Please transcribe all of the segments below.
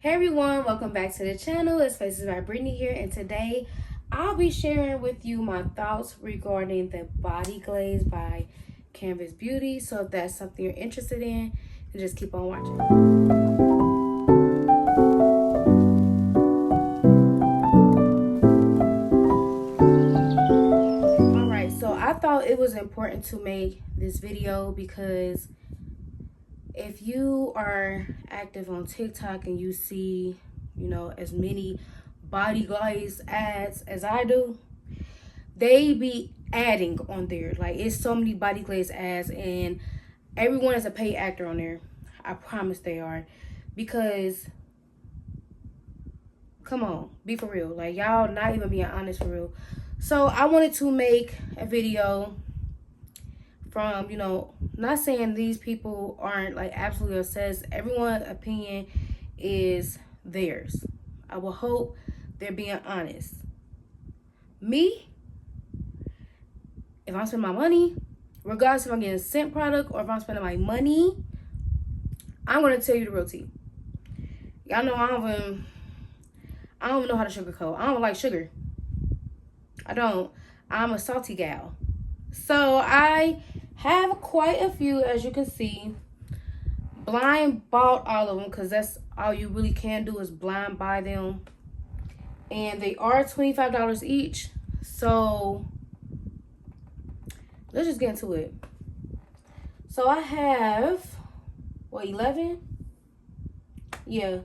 Hey everyone, welcome back to the channel. It's Faces by Brittany here, and today I'll be sharing with you my thoughts regarding the Body Glaze by Canvas Beauty. So if that's something you're interested in, then just keep on watching. Alright, so I thought it was important to make this video because if you are active on TikTok and you see, as many body glaze ads as I do, they be adding on there. Like, it's so many body glaze ads, and everyone is a paid actor on there. I promise they are. Because, come on, be for real. Like, y'all not even being honest for real. So, I wanted to make a video from, not saying these people aren't like absolutely obsessed. Everyone's opinion is theirs. I will hope they're being honest. Me, if I'm spending my money, regardless if I'm getting a scent product or if I'm spending my money, I'm gonna tell you the real tea. Y'all know I don't even know how to sugarcoat. I don't like sugar. I don't. I'm a salty gal. So I have quite a few, as you can see. Blind bought all of them because that's all you really can do is blind buy them. And they are $25 each. So let's just get into it. So I have, 11? Yeah,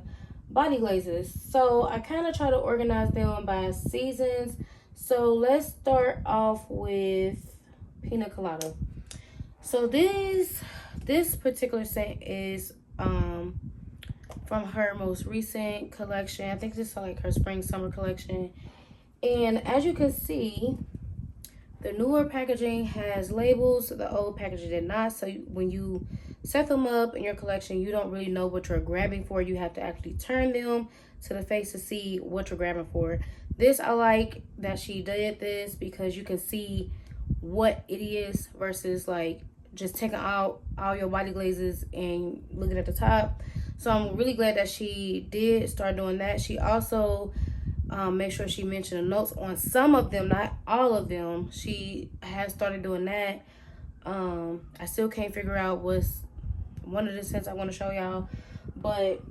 body glazes. So I kind of try to organize them by seasons. So let's start off with Pina Colada. So this particular set is from her most recent collection. I think this is like her spring summer collection. And as you can see, the newer packaging has labels. The old packaging did not. So when you set them up in your collection, you don't really know what you're grabbing for. You have to actually turn them to the face to see what you're grabbing for. This, I like that she did this because you can see what it is versus like just taking out all your body glazes and looking at the top. So I'm really glad that she did start doing that. She also make sure she mentioned the notes on some of them, not all of them. She has started doing that. I still can't figure out what's one of the scents I want to show y'all, but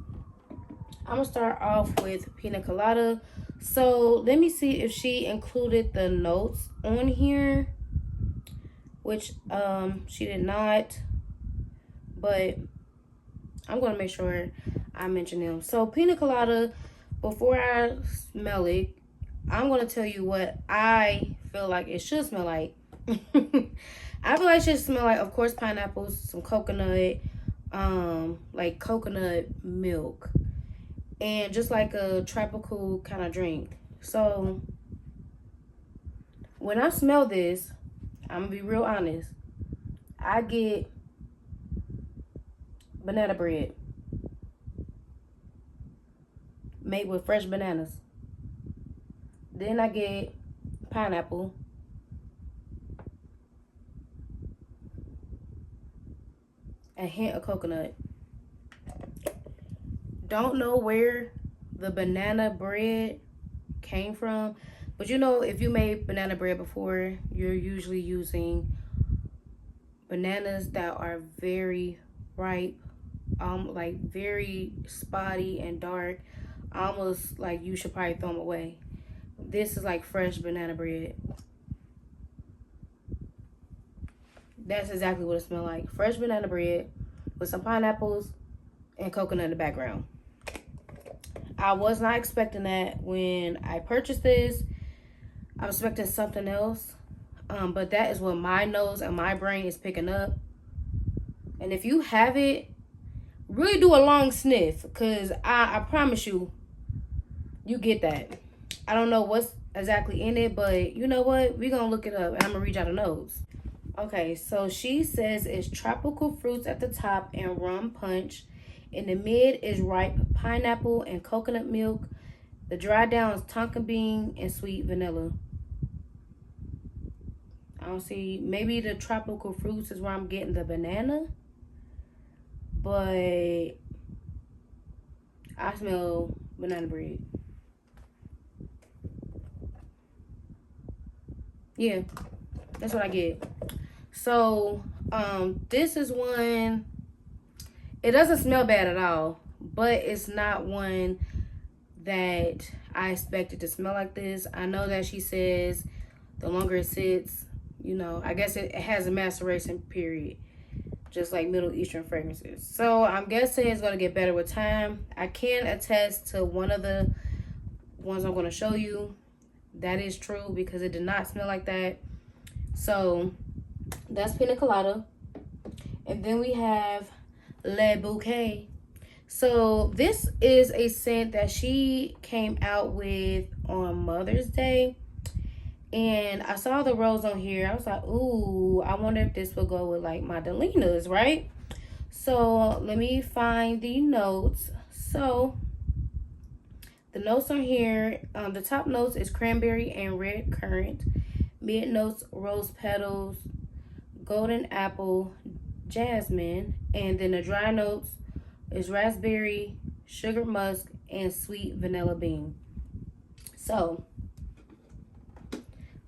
I'm gonna start off with Pina Colada. So let me see if she included the notes on here, which she did not, but I'm gonna make sure I mention them. So Pina Colada, before I smell it, I'm gonna tell you what I feel like it should smell like. I feel like it should smell like, of course, pineapples, some coconut, like coconut milk, and just like a tropical kind of drink. So when I smell this, I'm gonna be real honest, I get banana bread made with fresh bananas. Then I get pineapple. A hint of coconut. Don't know where the banana bread came from, but if you made banana bread before, you're usually using bananas that are very ripe, like very spotty and dark, almost like you should probably throw them away. This is like fresh banana bread. That's exactly what it smells like. Fresh banana bread with some pineapples and coconut in the background. I was not expecting that when I purchased this. I was expecting something else. But that is what my nose and my brain is picking up. And if you have it, really do a long sniff, because I promise you, you get that. I don't know what's exactly in it, but you know what? We're going to look it up, and I'm going to read out the notes. Okay, so she says it's tropical fruits at the top and rum punch. In the mid is ripe pineapple and coconut milk. The dry down is tonka bean and sweet vanilla. I don't see, maybe the tropical fruits is where I'm getting the banana. But I smell banana bread. Yeah, that's what I get. So, this is one, it doesn't smell bad at all, but it's not one that I expected to smell like this. I know that she says the longer it sits, you know, I guess it has a maceration period, just like Middle Eastern fragrances. So I'm guessing it's going to get better with time. I can attest to one of the ones I'm going to show you. That is true because it did not smell like that. So that's Pina Colada. And then we have Le Bouquet. So this is a scent that she came out with on Mother's Day. And I saw the rose on here. I was like, ooh, I wonder if this will go with like my Delenas, right? So let me find the notes. So the notes are here. The top notes is cranberry and red currant. Mid notes, rose petals, golden apple, jasmine. And then the dry notes is raspberry, sugar musk, and sweet vanilla bean. So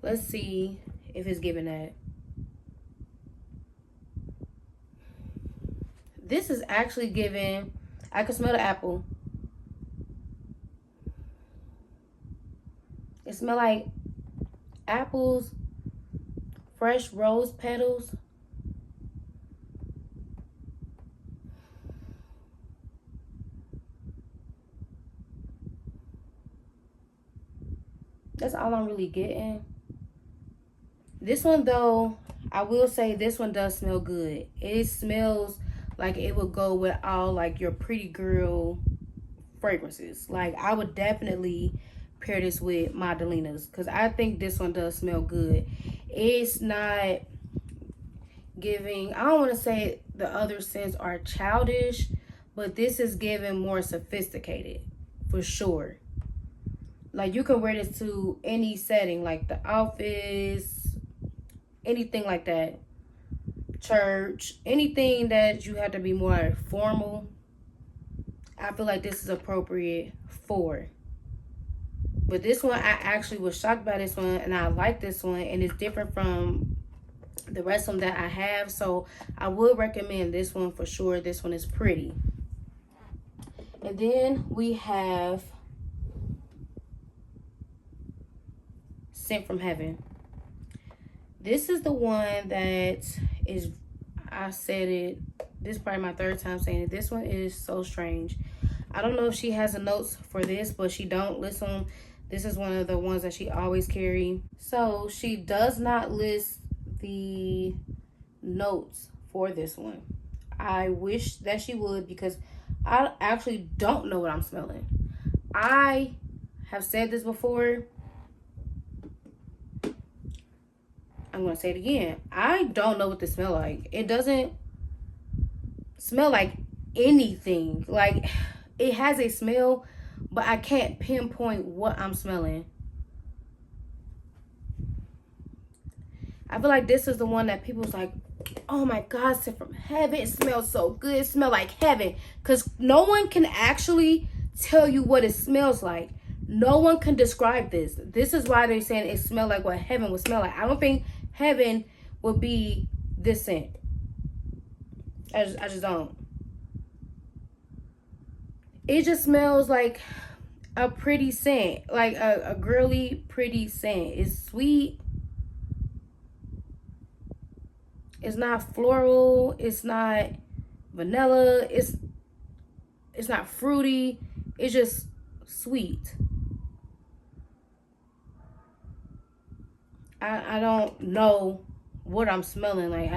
let's see if it's giving that. This is actually giving, I can smell the apple. It smells like apples, fresh rose petals. That's all I'm really getting. This one though, I will say this one does smell good. It smells like it would go with all like your pretty girl fragrances. Like I would definitely pair this with my Delenas because I think this one does smell good. It's not giving, I don't want to say the other scents are childish, but this is giving more sophisticated for sure. Like you can wear this to any setting, like the office, anything like that, church, anything that you have to be more formal. I feel like this is appropriate for. But this one, I actually was shocked by this one, and I like this one, and it's different from the rest of them that I have. So I would recommend this one for sure. This one is pretty. And then we have Scent from Heaven. This is the one that is, I said it, this is probably my third time saying it. This one is so strange. I don't know if she has the notes for this, but she don't list them. This is one of the ones that she always carry. So she does not list the notes for this one. I wish that she would because I actually don't know what I'm smelling. I have said this before. I'm going to say it again. I don't know what this smells like. It doesn't smell like anything. Like, it has a smell, but I can't pinpoint what I'm smelling. I feel like this is the one that people's like, oh my God, Scent from Heaven. It smells so good. It smells like heaven. Because no one can actually tell you what it smells like. No one can describe this. This is why they're saying it smells like what heaven would smell like. I don't think heaven would be this scent. I just don't. It just smells like a pretty scent. Like a girly, pretty scent. It's sweet. It's not floral. It's not vanilla. It's not fruity. It's just sweet. I don't know what I'm smelling like.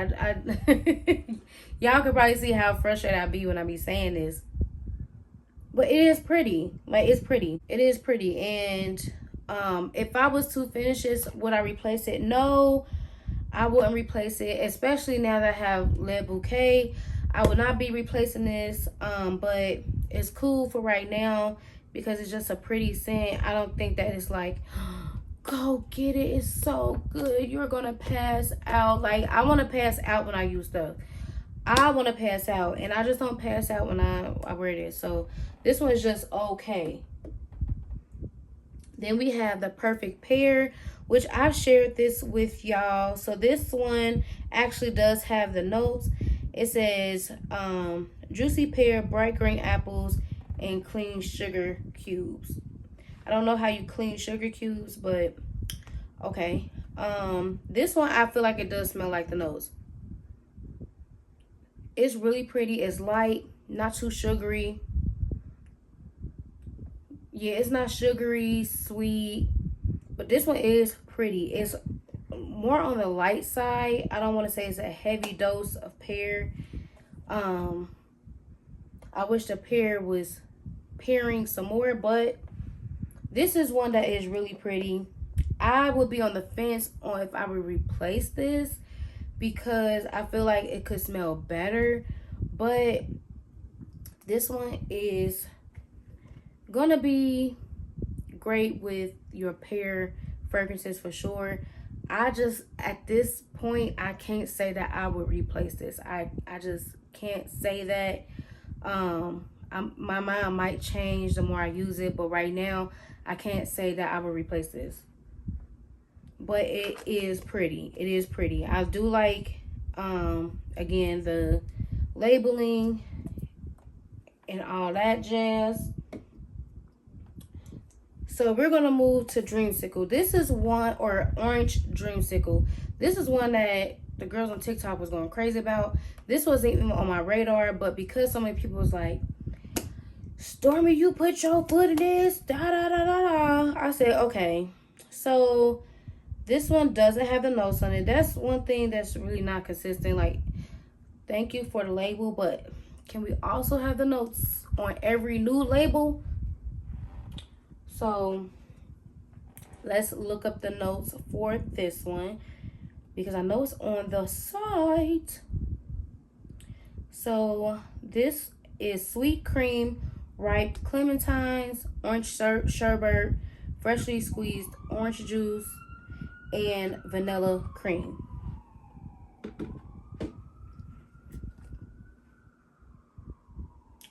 Y'all could probably see how frustrated I be when I be saying this. But it is pretty. Like, it's pretty. It is pretty. And if I was to finish this, would I replace it? No, I wouldn't replace it. Especially now that I have Le Bouquet. I would not be replacing this. But it's cool for right now because it's just a pretty scent. I don't think that it's like, go get it, it's so good, you're gonna pass out. Like, I want to pass out when I use stuff. I want to pass out, and I just don't pass out when I wear this. So this one is just okay. Then we have the Perfect Pair, which I've shared this with y'all. So this one actually does have the notes. It says juicy pear, bright green apples, and clean sugar cubes. I don't know how you clean sugar cubes, but okay. This one I feel like it does smell like the notes. It's really pretty. It's light, not too sugary. Yeah, it's not sugary, sweet, but this one is pretty. It's more on the light side. I don't want to say it's a heavy dose of pear. I wish the pear was pairing some more, but this is one that is really pretty. I would be on the fence on if I would replace this because I feel like it could smell better, but this one is gonna be great with your pear fragrances for sure. I just, at this point, I can't say that I would replace this. I just can't say that. My mind might change the more I use it, but right now I can't say that I would replace this. But it is pretty. It is pretty. I do like again, the labeling and all that jazz. So we're gonna move to Dreamsicle. This is one, or Orange Dreamsicle. This is one that the girls on TikTok was going crazy about. This wasn't even on my radar, but because so many people was like, Stormy, you put your foot in this, da da da da da. I said, okay. So this one doesn't have the notes on it. That's one thing that's really not consistent. Like, thank you for the label, but can we also have the notes on every new label? So let's look up the notes for this one because I know it's on the site. So this is sweet cream, ripe clementines, orange sherbet, freshly squeezed orange juice, and vanilla cream.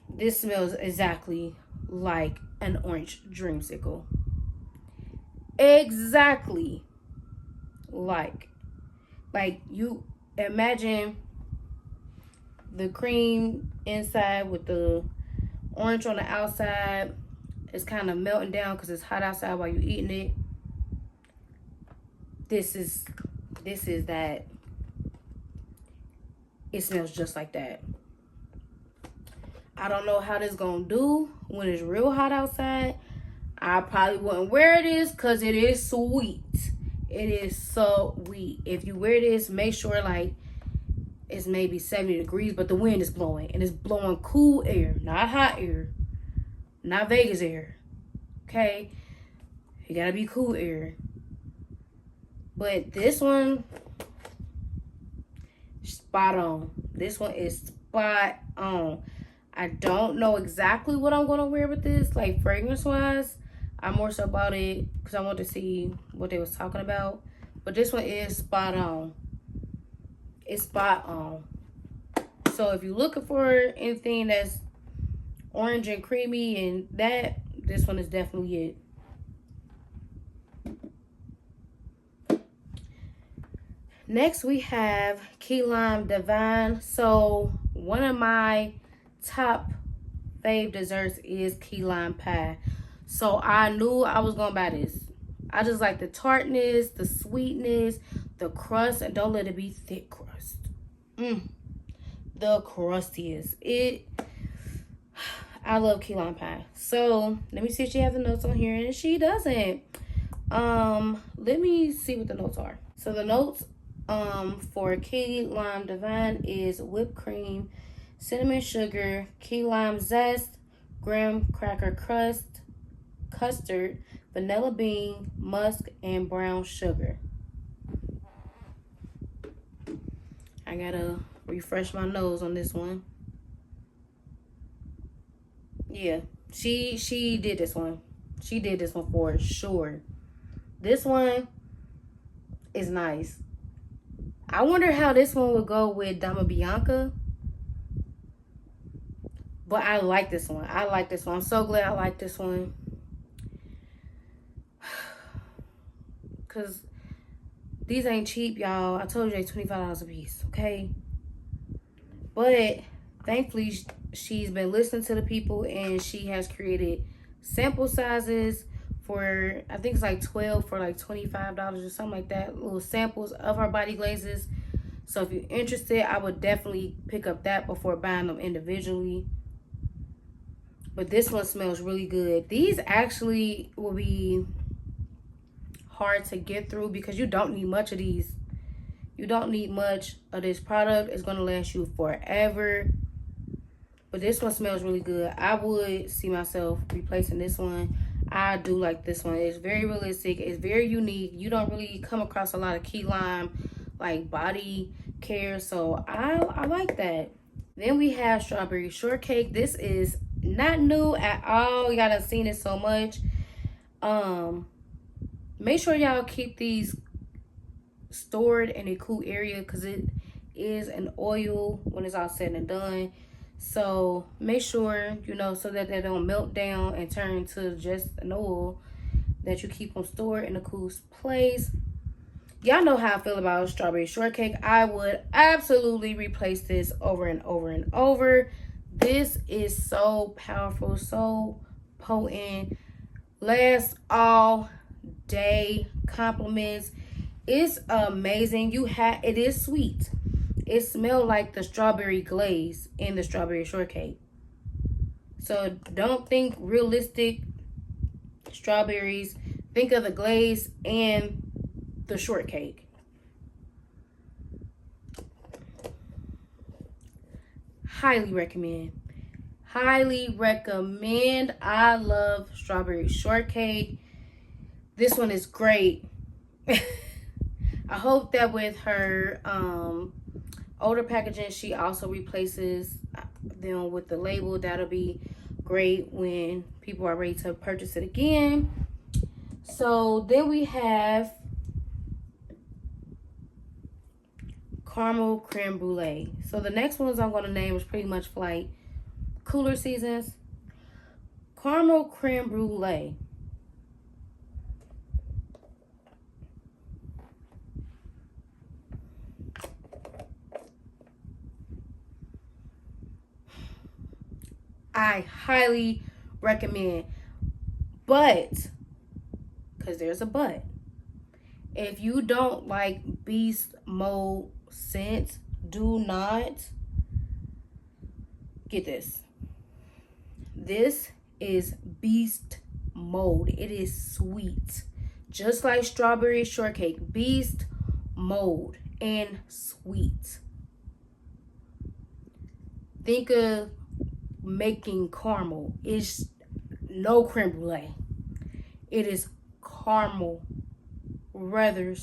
This smells exactly like an orange dreamsicle. Exactly like you imagine the cream inside with the orange on the outside. It's kind of melting down because it's hot outside while you're eating it. This is that. It smells just like that. I don't know how this gonna do when it's real hot outside. I probably wouldn't wear this because it is sweet. It is so sweet. If you wear this, make sure like it's maybe 70 degrees, but the wind is blowing and it's blowing cool air, not hot air, not Vegas air. Okay, you gotta be cool air. But this one, spot on. This one is spot on. I don't know exactly what I'm going to wear with this, like fragrance-wise. I'm more so about it because I want to see what they was talking about. But this one is spot on. It's spot on. So if you're looking for anything that's orange and creamy and that, this one is definitely it. Next, we have Key Lime Divine. So one of my top fave desserts is key lime pie. So I knew I was gonna buy this. I just like the tartness, the sweetness, the crust, and don't let it be thick crust. The crustiest. I love key lime pie. So let me see if she has the notes on here, and she doesn't. Let me see what the notes are. So the notes for key lime divine is whipped cream, cinnamon sugar, key lime zest, graham cracker crust, custard, vanilla bean, musk, and brown sugar. I gotta refresh my nose on this one. Yeah, she did this one. She did this one for sure. This one is nice. I wonder how this one would go with Dama Bianca. But I like this one. I like this one. I'm so glad I like this one. Because these ain't cheap, y'all. I told you they're $25 a piece, okay? But thankfully, she's been listening to the people, and she has created sample sizes for, I think it's like 12 for like $25 or something like that. Little samples of her body glazes. So if you're interested, I would definitely pick up that before buying them individually. But this one smells really good. These actually will be hard to get through because you don't need much of these. You don't need much of this product. It's going to last you forever. But this one smells really good. I would see myself replacing this one. I do like this one. It's very realistic. It's very unique. You don't really come across a lot of key lime like body care. So I like that. Then we have strawberry shortcake. This is not new at all. Y'all done seen it so much. Make sure y'all keep these stored in a cool area because it is an oil when it's all said and done. So make sure, you know, so that they don't melt down and turn to just an oil, that you keep them stored in a cool place. Y'all know how I feel about strawberry shortcake. I would absolutely replace this over and over and over. This is so powerful, so potent, lasts all day. Compliments. It's amazing. It is sweet. It smells like the strawberry glaze in the strawberry shortcake. So don't think realistic strawberries. Think of the glaze and the shortcake. Highly recommend. Highly recommend. I love strawberry shortcake. This one is great. I hope that with her older packaging, she also replaces them with the label. That'll be great when people are ready to purchase it again. So then we have caramel creme brulee. So the next ones I'm going to name is pretty much for like cooler seasons. Caramel creme brulee. I highly recommend. But, because there's a but, if you don't like beast mode scents, do not get this. This is beast mode. It is sweet. Just like strawberry shortcake. Beast mode and sweet. Think of making caramel. It's no creme brulee. It is caramel, rather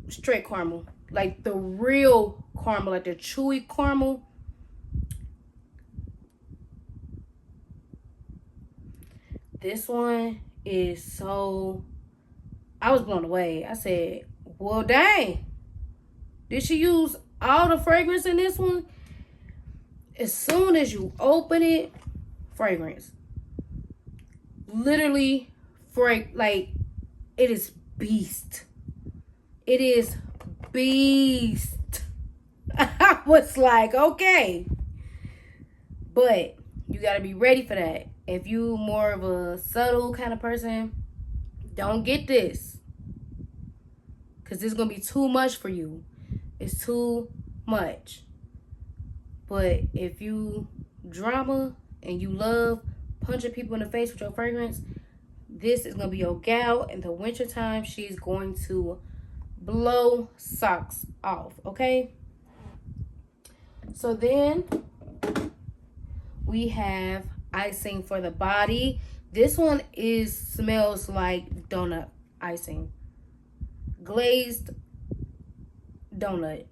straight caramel, like the real caramel, like the chewy caramel. This one is so, I was blown away. I said, well, dang, did she use all the fragrance in this one? As soon as you open it, fragrance. Literally, like, it is beast. It is beast. I was like, okay. But you got to be ready for that. If you more of a subtle kind of person, don't get this. Because this is going to be too much for you. It's too much. But if you drama and you love punching people in the face with your fragrance, this is going to be your gal. In the wintertime, she's going to blow socks off, okay? So then we have icing for the body. This one smells like donut icing. Glazed donut.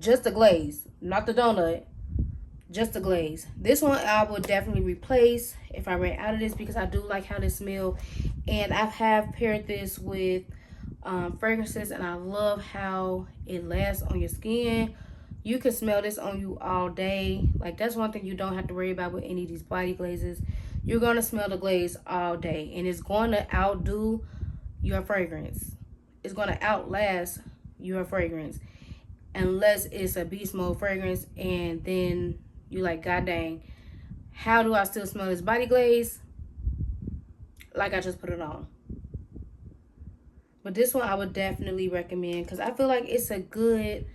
Just the glaze, not the donut. Just the glaze. This one I would definitely replace if I ran out of this because I do like how this smells. And I have paired this with fragrances and I love how it lasts on your skin. You can smell this on you all day. Like, that's one thing you don't have to worry about with any of these body glazes. You're going to smell the glaze all day, and it's going to outdo your fragrance. It's going to outlast your fragrance, unless it's a beast mode fragrance, and then you like, god dang, how do I still smell this body glaze like I just put it on? But this one I would definitely recommend, because I feel like it's a good,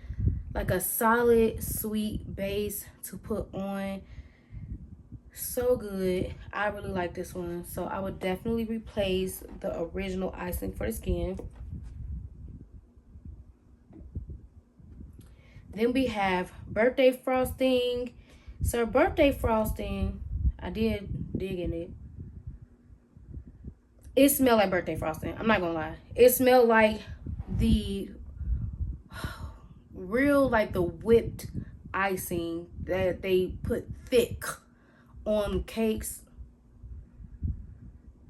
like a solid sweet base to put on. So good. I really like this one, so I would definitely replace the original Icing for the skin. Then we have birthday frosting. So birthday frosting, I did dig in it. It smelled like birthday frosting. I'm not gonna lie. It smelled like the real, like the whipped icing that they put thick on cakes.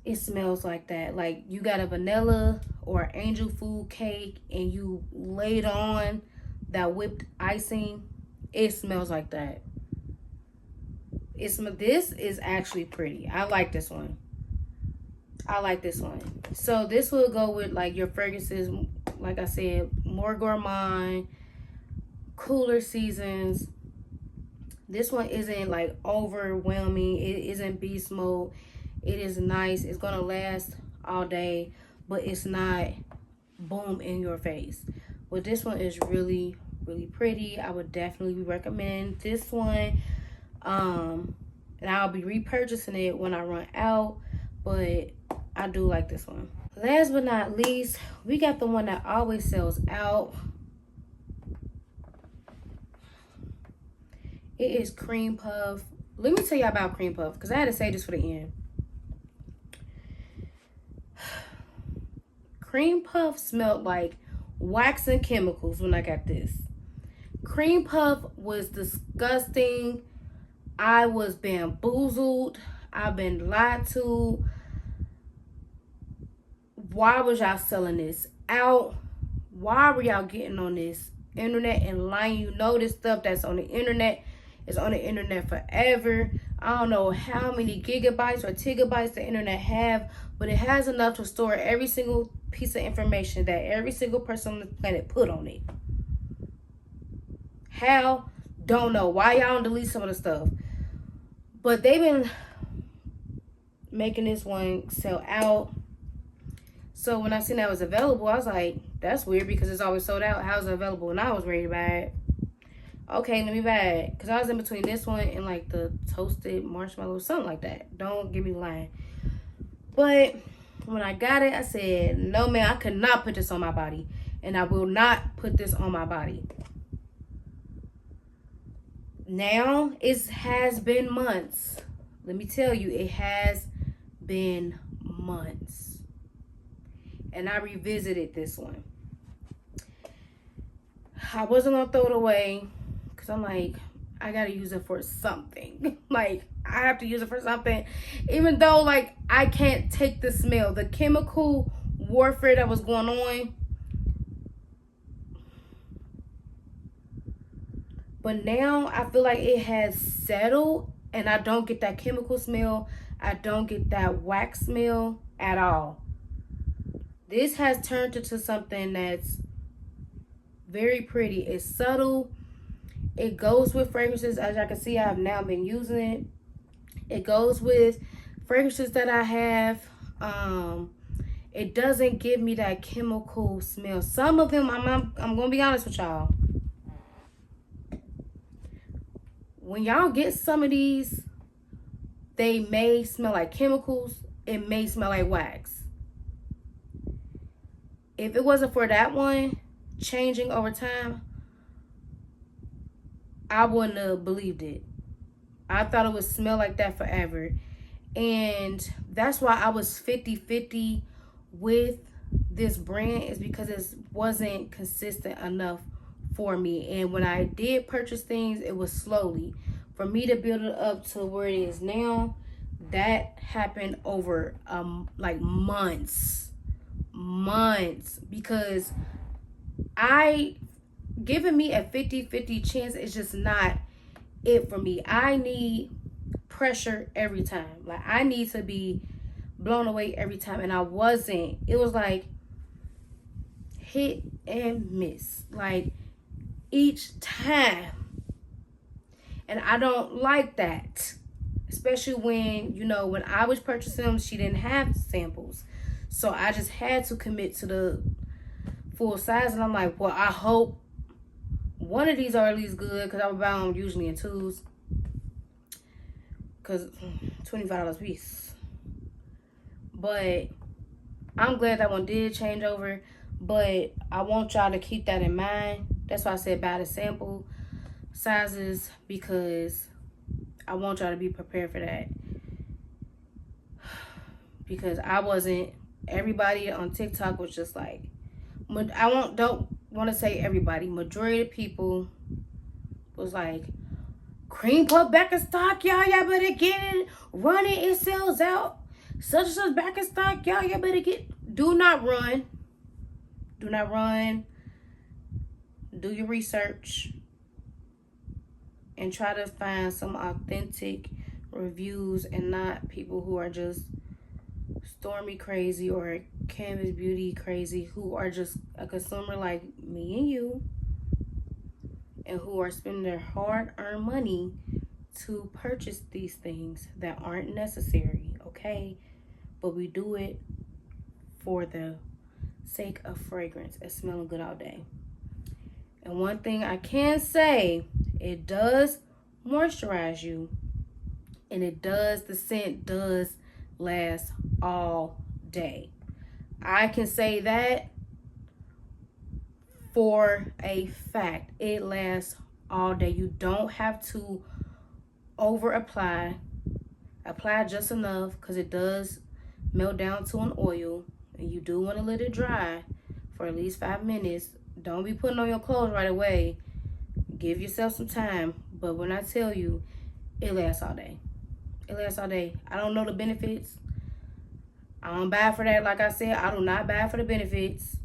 It smells like that. Like you got a vanilla or angel food cake and you laid on that whipped icing. It smells like that. This is actually pretty. I like this one. I like this one. So this will go with like your fragrances, like I said, more gourmand, cooler seasons. This one isn't like overwhelming. It isn't beast mode. It is nice. It's gonna last all day, but it's not boom in your face. But this one is really, really pretty. I would definitely recommend this one. And I'll be repurchasing it when I run out, but I do like this one. Last but not least, we got the one that always sells out. It is Cream Puff. Let me tell you about Cream Puff, because I had to say this for the end. Cream Puff smelled like wax and chemicals when I got this. Cream Puff was disgusting. I was bamboozled. I've been lied to. Why was y'all selling this out? Why were y'all getting on this internet and lying? You know this stuff that's on the internet is on the internet forever. I don't know how many gigabytes or gigabytes the internet have, but it has enough to store every single piece of information that every single person on the planet put on it. How? Don't know. Why y'all don't delete some of the stuff? But they've been making this one sell out. So when I seen that was available, I was like, that's weird because it's always sold out. How's it available? And I was ready to buy it. Okay, let me buy it. Because I was in between this one and like the toasted marshmallow, something like that. Don't get me lying. But when I got it, I said, no, man, I could not put this on my body. And I will not put this on my body. Now, it has been months. Let me tell you, it has been months. And I revisited this one. I wasn't going to throw it away. Because I'm like, I got to use it for something. Like, I have to use it for something. Even though, like, I can't take the smell. The chemical warfare that was going on. But now I feel like it has settled and I don't get that chemical smell. I don't get that wax smell at all. This has turned into something that's very pretty. It's subtle. It goes with fragrances. As I can see, I have now been using it. It goes with fragrances that I have. It doesn't give me that chemical smell. Some of them, I'm going to be honest with y'all. When y'all get some of these, they may smell like chemicals. It may smell like wax. If it wasn't for that one changing over time, I wouldn't have believed it. I thought it would smell like that forever. And that's why I was 50-50 with this brand, is because it wasn't consistent enough for me. And when I did purchase things, it was slowly. For me to build it up to where it is now, that happened over like months. Because I giving me a 50-50 chance is just not it for me. I need pressure every time. Like, I need to be blown away every time, and I wasn't. It was like hit and miss, like each time. And I don't like that, especially when, you know, when I was purchasing them, she didn't have samples, so I just had to commit to the full size. And I'm like, well, I hope one of these are at least good, because I would buy them usually in twos, because $25 a piece. But I'm glad that one did change over, but I want y'all to keep that in mind. That's why I said buy the sample sizes, because I want y'all to be prepared for that. Because I wasn't. Everybody on TikTok was just like, don't want to say everybody, majority of people was like, cream puff back in stock, y'all better get it, run it sells out, such and such back in stock, y'all better get. Do not run, do your research and try to find some authentic reviews, and not people who are just Stormy crazy or Canvas Beauty crazy, who are just a consumer like me and you, and who are spending their hard-earned money to purchase these things that aren't necessary, okay? But we do it for the sake of fragrance and smelling good all day. And one thing I can say, it does moisturize you, and the scent does last all day. I can say that for a fact. It lasts all day. You don't have to over apply. Apply just enough, because it does melt down to an oil, and you do want to let it dry for at least 5 minutes. Don't be putting on your clothes right away. Give yourself some time. But when I tell you, it lasts all day. It lasts all day. I don't know the benefits. I don't buy for that. Like I said, I do not buy for the benefits.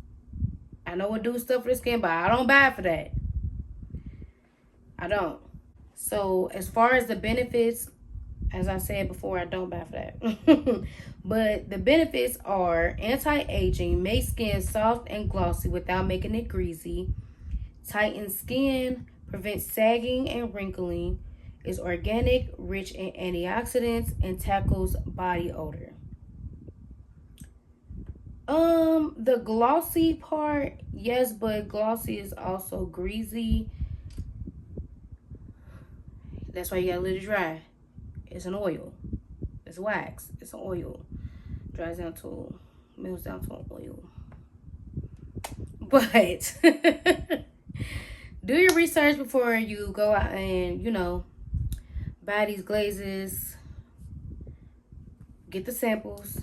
I know it do stuff for the skin, but I don't buy for that. I don't. So as far as the benefits, as I said before, I don't buy for that. But the benefits are anti-aging, make skin soft and glossy without making it greasy, tightens skin, prevents sagging and wrinkling, is organic, rich in antioxidants, and tackles body odor. The glossy part, yes, but glossy is also greasy. That's why you gotta let it dry. It's an oil. It's wax. It's an oil. Dries down to, melts down to an oil. But do your research before you go out and, you know, buy these glazes. Get the samples.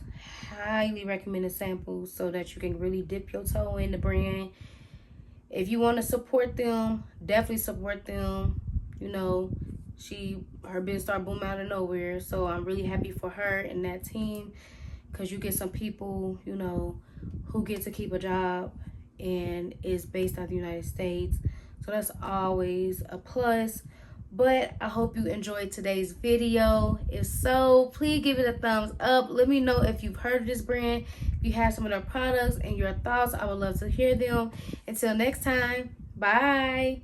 Highly recommend the samples, so that you can really dip your toe in the brand. If you want to support them, definitely support them. You know, her business started booming out of nowhere, so I'm really happy for her and that team, because you get some people, you know, who get to keep a job and is based out of the United States, so that's always a plus. But I hope you enjoyed today's video. If so, please give it a thumbs up. Let me know if you've heard of this brand, if you have some of their products, and your thoughts. I would love to hear them. Until next time, bye.